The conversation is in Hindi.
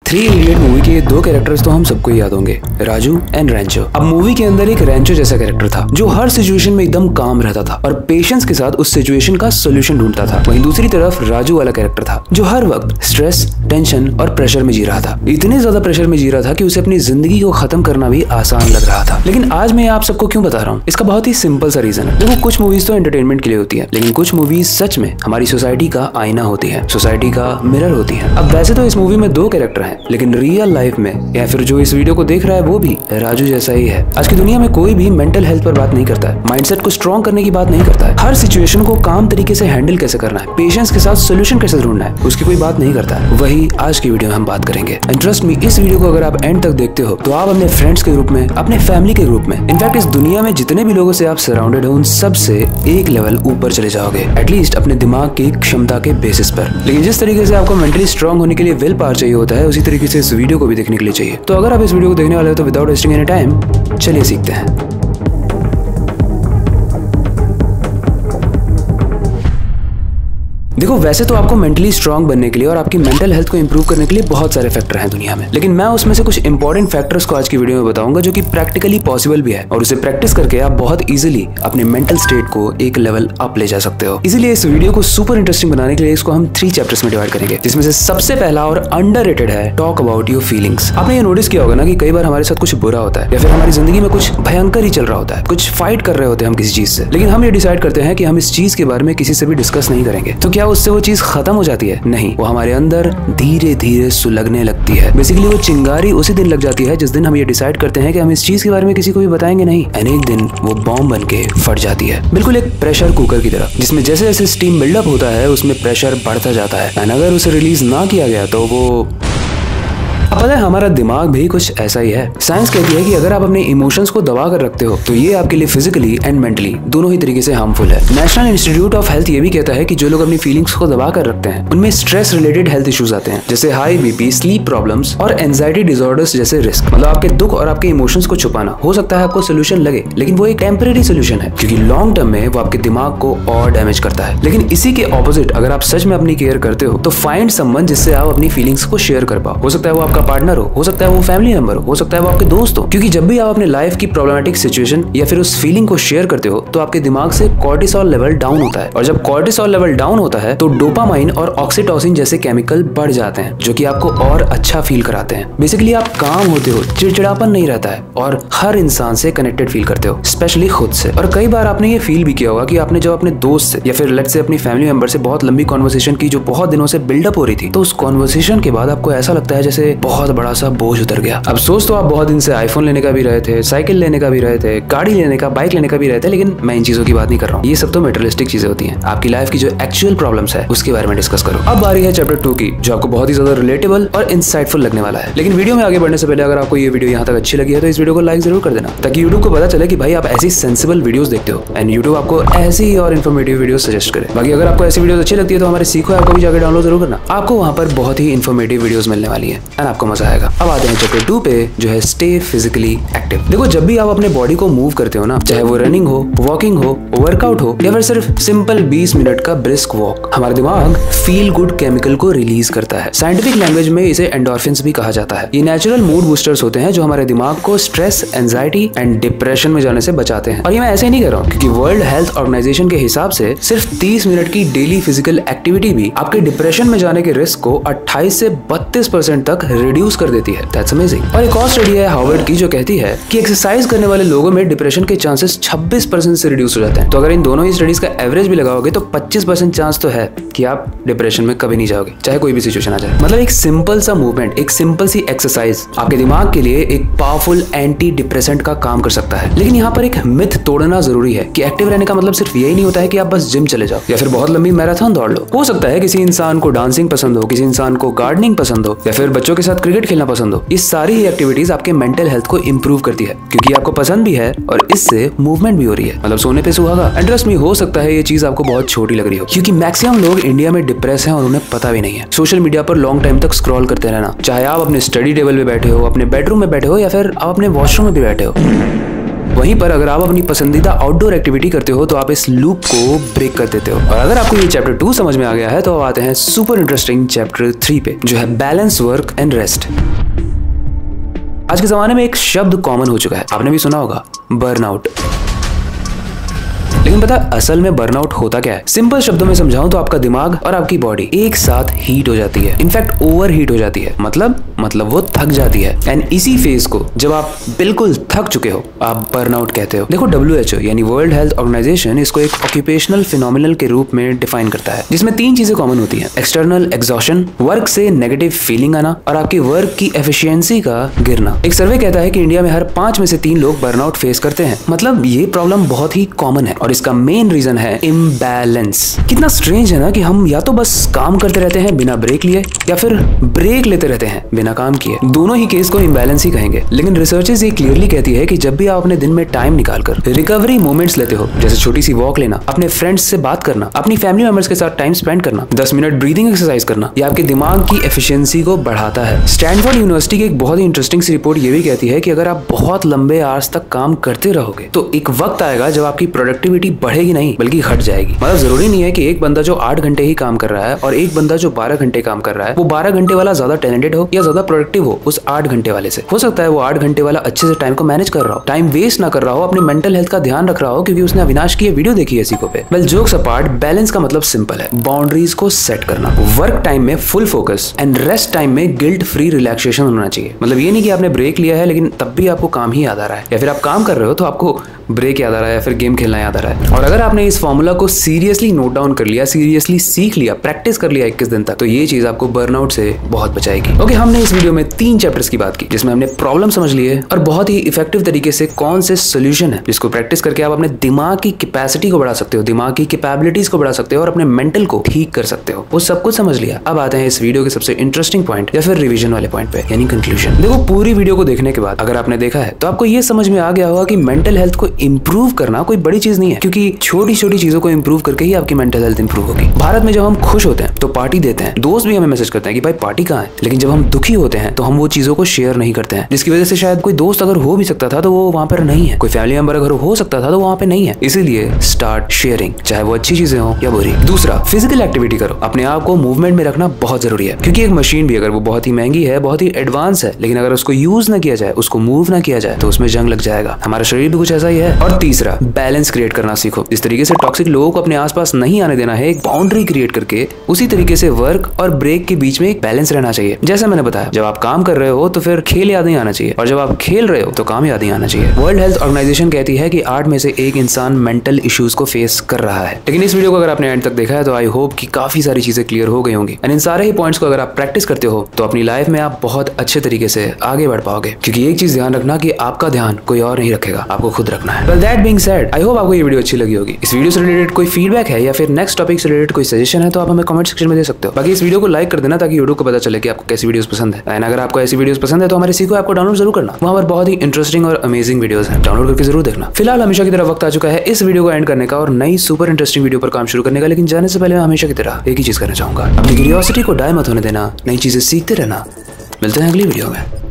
थ्री इडियट मूवी के दो कैरेक्टर्स तो हम सबको याद होंगे, राजू एंड रैंचो। अब मूवी के अंदर एक रैंचो जैसा कैरेक्टर था जो हर सिचुएशन में एकदम काम रहता था और पेशेंस के साथ उस सिचुएशन का सोल्यूशन ढूंढता था। वहीं दूसरी तरफ राजू वाला कैरेक्टर था जो हर वक्त स्ट्रेस, टेंशन और प्रेशर में जी रहा था। इतने ज्यादा प्रेशर में जी रहा था कि उसे अपनी जिंदगी को खत्म करना भी आसान लग रहा था। लेकिन आज मैं आप सबको क्यों बता रहा हूँ, इसका बहुत ही सिंपल सा रीजन है। देखो, कुछ मूवीज तो एंटरटेनमेंट के लिए होती है, लेकिन कुछ मूवीज सच में हमारी सोसाइटी का आईना होती है, सोसाइटी का मिरर होती है। अब वैसे तो इस मूवी में दो कैरेक्टर हैं, लेकिन रियल लाइफ में या फिर जो इस वीडियो को देख रहा है वो भी राजू जैसा ही है। आज की दुनिया में कोई भी मेंटल हेल्थ पर बात नहीं करता है, माइंडसेट को स्ट्रॉन्ग करने की बात नहीं करता है, हर सिचुएशन को काम तरीके से हैंडल कैसे करना है, पेशेंस के साथ सोल्यूशन कैसे ढूंढना है, उसकी कोई बात नहीं करता है। वही आज की वीडियो में हम बात करेंगे। एंड ट्रस्ट मी, इस वीडियो को अगर आप एंड तक देखते हो तो आप अपने फ्रेंड्स के ग्रुप में, अपने फैमिली के ग्रुप में, इनफैक्ट इस दुनिया में जितने भी लोगों से आप सराउंडेड हो उन सब से एक लेवल ऊपर चले जाओगे, एटलीस्ट अपने दिमाग की क्षमता के बेसिस पर। लेकिन जिस तरीके से आपको मेंटली स्ट्रॉन्ग होने के लिए विल पावर चाहिए होता है, उसी तरीके से इस वीडियो को भी देखने के लिए चाहिए। तो अगर आप इस वीडियो को देखने वाले हो तो विदाउट वेस्टिंग एनी टाइम चलिए सीखते हैं। देखो, वैसे तो आपको मेंटली स्ट्रांग बनने के लिए और आपकी मेंटल हेल्थ को इंप्रूव करने के लिए बहुत सारे फैक्टर हैं दुनिया में, लेकिन मैं उसमें से कुछ इंपॉर्टेंट फैक्टर्स को आज की वीडियो में बताऊंगा जो कि प्रैक्टिकली पॉसिबल भी है और उसे प्रैक्टिस करके आप बहुत इजीली अपने मेंटल स्टेट को एक लेवल अप ले जा सकते हो। इसीलिए इस वीडियो को सुपर इंटरेस्टिंग बनाने के लिए इसको हम 3 चैप्टर्स में डिवाइड करेंगे, जिसमें से सबसे पहला और अंडररेटेड है टॉक अबाउट योर फीलिंग्स। आपने ये नोटिस किया होगा ना कि कई बार हमारे साथ कुछ बुरा होता है या फिर हमारी जिंदगी में कुछ भयंकर ही चल रहा होता है, कुछ फाइट कर रहे होते हैं हम किसी चीज से, लेकिन हम ये डिसाइड करते हैं कि हम इस चीज के बारे में किसी से भी डिस्कस नहीं करेंगे। तो क्या उससे वो चीज खत्म हो जाती है? नहीं, वो हमारे अंदर धीरे धीरे सुलगने लगती है। बेसिकली वो चिंगारी उसी दिन लग जाती है जिस दिन हम ये डिसाइड करते हैं कि हम इस चीज के बारे में किसी को भी बताएंगे नहीं, एंड एक दिन वो बॉम्ब बन के फट जाती है, बिल्कुल एक प्रेशर कुकर की तरह, जिसमें जैसे जैसे स्टीम बिल्डअप होता है उसमें प्रेशर बढ़ता जाता है, एंड अगर उसे रिलीज ना किया गया तो वो अब पता है, हमारा दिमाग भी कुछ ऐसा ही है। साइंस कहती है कि अगर आप अपने इमोशंस को दबा कर रखते हो तो ये आपके लिए फिजिकली एंड मेंटली दोनों ही तरीके से हार्मफुल है। नेशनल इंस्टीट्यूट ऑफ हेल्थ ये भी कहता है कि जो लोग अपनी फीलिंग्स को दबा कर रखते हैं उनमें स्ट्रेस रिलेटेड हेल्थ इश्यूज आते हैं, जैसे हाई बीपी, स्लीप प्रॉब्लम्स और एंजाइटी डिसऑर्डर्स जैसे रिस्क। मतलब आपके दुख और आपके इमोशंस को छुपाना हो सकता है आपको सोल्यूशन लगे, लेकिन वो एक टेम्परेरी सोल्यूशन है, क्योंकि लॉन्ग टर्म में वो आपके दिमाग को और डैमेज करता है। लेकिन इसी के ऑपोजिट, अगर आप सच में अपनी केयर करते हो तो फाइंड समवन जिससे आप अपनी फीलिंग्स को शेयर कर पाओ। हो सकता है वो आपका पार्टनर हो सकता है वो फैमिली मेंबर हो सकता है वो आपके दोस्त हो, क्योंकि जब भी आप अपने लाइफ की प्रॉब्लमेटिक सिचुएशन या फिर उस फीलिंग को शेयर करते हो तो आपके दिमाग से कॉर्टिसोल लेवल डाउन होता है, और जब कॉर्टिसोल लेवल डाउन होता है तो डोपामाइन और ऑक्सीटोसिन जैसे केमिकल बढ़ जाते हैं जो कि आपको और अच्छा फील कराते हैं। बेसिकली आप काम होते हो, चिड़चिड़ापन नहीं रहता है और हर इंसान से कनेक्टेड फील करते हो, स्पेशली खुद से। और कई बार आपने ये फील भी किया होगा कि आपने जब अपने दोस्त से या फिर लेट्स से अपनी फैमिली मेंबर से बहुत लंबी कॉन्वर्सेशन की जो बहुत दिनों से बिल्डअप हो रही थी, तो उस कॉन्वर्सेशन के बाद आपको ऐसा लगता है जैसे बहुत बड़ा सा बोझ उतर गया। अब सोच तो आप बहुत दिन से आईफोन लेने का भी रहे थे, साइकिल लेने का भी रहे थे, गाड़ी लेने का, बाइक लेने का भी रहे थे, लेकिन मैं इन चीजों की बात नहीं कर रहा हूँ। ये सब तो मेटेरियलिस्टिक चीजें होती हैं। आपकी लाइफ की जो एक्चुअल प्रॉब्लम्स है उसके बारे में डिस्कस करो। अब बारी है चैप्टर 2 की, जो आपको बहुत ही ज्यादा रिलेटेबल और इंसाइटफुल लगने वाला है। लेकिन वीडियो में आगे बढ़ने से पहले अगर आपको ये वीडियो यहाँ तक अच्छी लगी है तो इस वीडियो को लाइक जरूर कर देना, ताकि यूट्यूब को पता चले कि भाई आप ऐसी सेंसिबल वीडियोस देखते हो एंड यूट्यूब आपको ऐसी और इन्फॉर्मेटिव वीडियो सजेस्ट करे। बाकी अगर आपको ऐसी वीडियोस अच्छी लगती है तो हमारे सीखो ऐप को भी जाकर डाउनलोड जरूर करना, आपको वहाँ पर बहुत ही इन्फॉर्मेटिव वीडियोस मिलने वाली है एंड आपको मजा आएगा। अब आते हैं चैप्टर 2 पे, जो है स्टे फिजिकली एक्टिव। देखो, जब भी आप अपने बॉडी को मूव करते हो ना, चाहे वो रनिंग हो, वॉकिंग हो, वर्कआउट हो या फिर सिर्फ सिंपल 20 मिनट का ब्रिस्क वॉक, हमारा दिमाग फील गुड केमिकल को रिलीज करता है। साइंटिफिक लैंग्वेज में इसे एंडोर्फिन्स भी कहा जाता है। ये नेचुरल मूड बूस्टर्स होते हैं जो हमारे दिमाग को स्ट्रेस, एंजाइटी एंड डिप्रेशन में जाने से बचाते हैं। और ये मैं ऐसे ही नहीं कर रहा हूँ, क्योंकि वर्ल्ड हेल्थ ऑर्गेनाइजेशन के हिसाब से सिर्फ 30 मिनट की डेली फिजिकल एक्टिविटी भी आपके डिप्रेशन में जाने के रिस्क को 28 से 32% तक रिड्यूस कर देती है। That's amazing. और एक और स्टडी है हार्वर्ड की जो कहती है कि एक्सरसाइज करने वाले लोगों में डिप्रेशन के चांसेस 26% से रिड्यूस हो जाते हैं। तो अगर इन दोनों ही स्टडीज का एवरेज भी लगाओगे तो 25% चांस तो है कि आप डिप्रेशन में कभी नहीं जाओगे, चाहे कोई भी सिचुएशन आ जाए। मतलब एक सिंपल सा मूवमेंट, एक सिंपल सी एक्सरसाइज आपके दिमाग के लिए एक पावरफुल एंटी डिप्रेसेंट का काम कर सकता है। लेकिन यहाँ पर एक मिथ तोड़ना जरूरी है कि एक्टिव रहने का मतलब सिर्फ यही नहीं होता है कि आप बस जिम चले जाओ या फिर बहुत लंबी मैराथन दौड़ लो। हो सकता है किसी इंसान को डांसिंग पसंद हो, किसी इंसान को गार्डनिंग पसंद हो या फिर बच्चों के साथ क्रिकेट खेलना पसंद हो। ये सारी ही एक्टिविटीज आपके मेंटल हेल्थ को इंप्रूव करती है, क्योंकि आपको पसंद भी है और इससे मूवमेंट भी हो रही है, मतलब सोने पे सुहागा। इंटरेस्ट में हो सकता है ये चीज आपको बहुत छोटी लग रही हो, क्योंकि मैक्सिमम लोग इंडिया में डिप्रेस हैं और उन्हें पता भी नहीं है। सोशल मीडिया पर लॉन्ग टाइम तक स्क्रॉल करते रहना, चाहे आप अपने स्टडी टेबल पे बैठे हो, अपने बेडरूम में बैठे हो या फिर आप अपने वॉशरूम में भी बैठे हो, वहीं पर अगर आप अपनी पसंदीदा आउटडोर एक्टिविटी करते हो तो आप इस लूप को ब्रेक कर देते हो। और अगर आपको ये चैप्टर 2 समझ में आ गया है तो आते हैं सुपर इंटरेस्टिंग चैप्टर 3 पे, जो है बैलेंस वर्क एंड रेस्ट। आज के जमाने में एक शब्द कॉमन हो चुका है, आपने भी सुना होगा, बर्नआउट। लेकिन पता असल में बर्नआउट होता क्या है? सिंपल शब्दों में समझाऊं तो आपका दिमाग और आपकी बॉडी एक साथ हीट हो जाती है, इनफैक्ट ओवर हीट हो जाती है, मतलब वो थक जाती है। एंड इसी फेज को जब आप बिल्कुल थक चुके हो आप बर्नआउट कहते हो। देखो WHO यानी वर्ल्ड हेल्थ ऑर्गेनाइजेशन इसको एक ऑक्यूपेशनल फिनोमिनल के रूप में डिफाइन करता है, जिसमें 3 चीजें कॉमन होती हैं: एक्सटर्नल एग्जॉशन, वर्क से नेगेटिव फीलिंग आना और आपकी वर्क की एफिशिएंसी का गिरना। एक सर्वे कहता है कि इंडिया में हर 5 में से 3 लोग बर्नआउट फेस करते हैं। मतलब ये प्रॉब्लम बहुत ही कॉमन है और इसका मेन रीजन है इम्बैलेंस। कितना स्ट्रेंज है ना कि हम या तो बस काम करते रहते हैं बिना ब्रेक लिए या फिर ब्रेक लेते रहते हैं बिना काम किए। दोनों ही केस को इम्बैलेंस ही कहेंगे। लेकिन रिसर्चेस ये क्लियरली कहती है कि जब भी आप अपने दिन में टाइम निकालकर रिकवरी मोमेंट्स लेते हो, जैसे छोटी सी वॉक लेना, अपने फ्रेंड्स से बात करना, अपनी फैमिली मेंबर्स के साथ टाइम स्पेंड करना, 10 मिनट ब्रीदिंग एक्सरसाइज करना, ये आपके दिमाग की एफिशिएंसी को बढ़ाता है। स्टैनफोर्ड यूनिवर्सिटी की एक बहुत ही इंटरेस्टिंग सी रिपोर्ट ये भी कहती है कि अगर आप बहुत लंबे आवर्स तक काम करते रहोगे तो एक वक्त आएगा जब आपकी प्रोडक्टिविटी बढ़ेगी नहीं बल्कि घट जाएगी। मतलब जरूरी नहीं है कि एक बंदा जो 8 घंटे ही काम कर रहा है और एक बंदा जो 12 घंटे काम कर रहा है वो 12 घंटे वाला ज्यादा टैलेंटेड हो या ज्यादा प्रोडक्टिव हो उस 8 घंटे वाले से। हो सकता है वो 8 घंटे वाला अच्छे से टाइम को मैनेज कर रहा हो, टाइम वेस्ट ना कर रहा हो, अपनी मेंटल हेल्थ का ध्यान रख रहा हो क्योंकि उसने अविनाश की वीडियो देखी है सीखो पे। वेल जोक्स अपार्ट, बैलेंस का मतलब सिंपल है, बाउंड्रीज को सेट करना। वर्क टाइम में full focus and rest time में गिल्ट फ्री रिलैक्सेशन होना चाहिए। मतलब ये नहीं कि आपने ब्रेक लिया है लेकिन तब भी आपको काम ही याद आ रहा है, या फिर आप काम कर रहे हो तो आपको ब्रेक याद आ रहा है या फिर गेम खेलना याद आ रहा है। और अगर आपने इस फॉर्मूला को सीरियसली नोट डाउन कर लिया, सीरियसली सीख लिया, प्रैक्टिस कर लिया 21 दिन तक, तो ये चीज आपको बर्नआउट से बहुत बचाएगी। ओके, हमने इस वीडियो में 3 चैप्टर्स की बात की जिसमें हमने प्रॉब्लम समझ लिए और बहुत ही इफेक्टिव तरीके से कौन से सोल्यूशन है जिसको प्रैक्टिस करके आप अपने दिमाग की कैपेसिटी को बढ़ा सकते हो, दिमाग की कैपेबिलिटीज को बढ़ा सकते हो और अपने मेंटल को ठीक कर सकते हो। वो सब कुछ समझ लिया। अब आते हैं इस वीडियो के सबसे इंटरेस्टिंग पॉइंट या फिर रिवीजन वाले पॉइंट पे, यानी कंक्लूजन। देखो, पूरी वीडियो को देखने के बाद अगर आपने देखा है तो आपको ये समझ में आ गया होगा कि मेंटल हेल्थ को इंप्रूव करना कोई बड़ी चीज नहीं है, क्योंकि छोटी छोटी चीजों को इंप्रूव करके ही आपकी मेंटल हेल्थ इंप्रूव होगी। भारत में जब हम खुश होते हैं तो पार्टी देते हैं, दोस्त भी हमें मैसेज करते हैं कि भाई पार्टी कहाँ है, लेकिन जब हम दुखी होते हैं तो हम वो चीजों को शेयर नहीं करते हैं, जिसकी वजह से शायद कोई दोस्त अगर हो भी सकता था तो वो वहां पर नहीं है, कोई फैमिली मेंबर अगर हो सकता था तो वहां पे नहीं है। इसीलिए स्टार्ट शेयरिंग, चाहे वो अच्छी चीजें हो या बुरी। दूसरा, फिजिकल एक्टिविटी करो, अपने आप को मूवमेंट में रखना बहुत जरूरी है, क्योंकि एक मशीन भी अगर वो बहुत ही महंगी है, बहुत ही एडवांस है, लेकिन अगर उसको यूज ना किया जाए, उसको मूव ना किया जाए तो उसमें जंग लग जाएगा। हमारा शरीर भी कुछ ऐसा ही है। और तीसरा, बैलेंस क्रिएट करना सीखो। इस तरीके से टॉक्सिक लोगों को अपने आसपास नहीं आने देना है, एक बाउंड्री क्रिएट करके उसी तरीके से वर्क और ब्रेक के बीच में एक बैलेंस रहना चाहिए। जैसे मैंने बताया, जब आप काम कर रहे हो तो फिर खेल याद नहीं आना चाहिए और जब आप खेल रहे हो तो काम याद नहीं आना चाहिए। वर्ल्ड हेल्थ ऑर्गेनाइजेशन कहती है कि 8 में से 1 इंसान मेंटल इश्यूज को फेस कर रहा है। लेकिन इस वीडियो को अगर आपने एंड तक देखा है तो आई होप कि काफी सारी चीजें क्लियर हो गई होंगी। एंड इन सारे ही पॉइंट्स को अगर आप प्रैक्टिस करते हो तो अपनी लाइफ में आप बहुत अच्छे तरीके से आगे बढ़ पाओगे, क्योंकि एक चीज ध्यान रखना कि आपका ध्यान कोई और नहीं रखेगा, आपको खुद रखना है। Well that being said, I hope आपको ये वीडियो अच्छी लगी होगी। इस वीडियो से रिलेटेड कोई फीडबैक है या फिर नेक्स्ट टॉपिक से रिलेटेड कोई सजेशन है तो आप हमें कमेंट सेक्शन में दे सकते हो। बाकी इस वीडियो को लाइक कर देना ताकि यूट्यूब को पता चले कि आपको कैसी वीडियोस पसंद है। एंड अगर आपको ऐसी वीडियोस पसंद है तो हमारे सीखो ऐप को डाउनलोड जरूर करना, वहां पर बहुत ही इंटरेस्टिंग और अमेजिंग वीडियोस हैं, डाउनलोड करके जरूर देखना। फिलहाल हमेशा की तरह वक्त आ चुका है इस वीडियो को एंड करने का और नई सुपर इंटरेस्टिंग वीडियो पर काम शुरू करने का। लेकिन जाने से पहले मैं हमेशा की तरह एक ही चीज करना चाहूंगा, अपनी क्यूरियोसिटी को डाई मत होने देना, नई चीजें सीखते रहना। मिलते हैं अगली वीडियो में।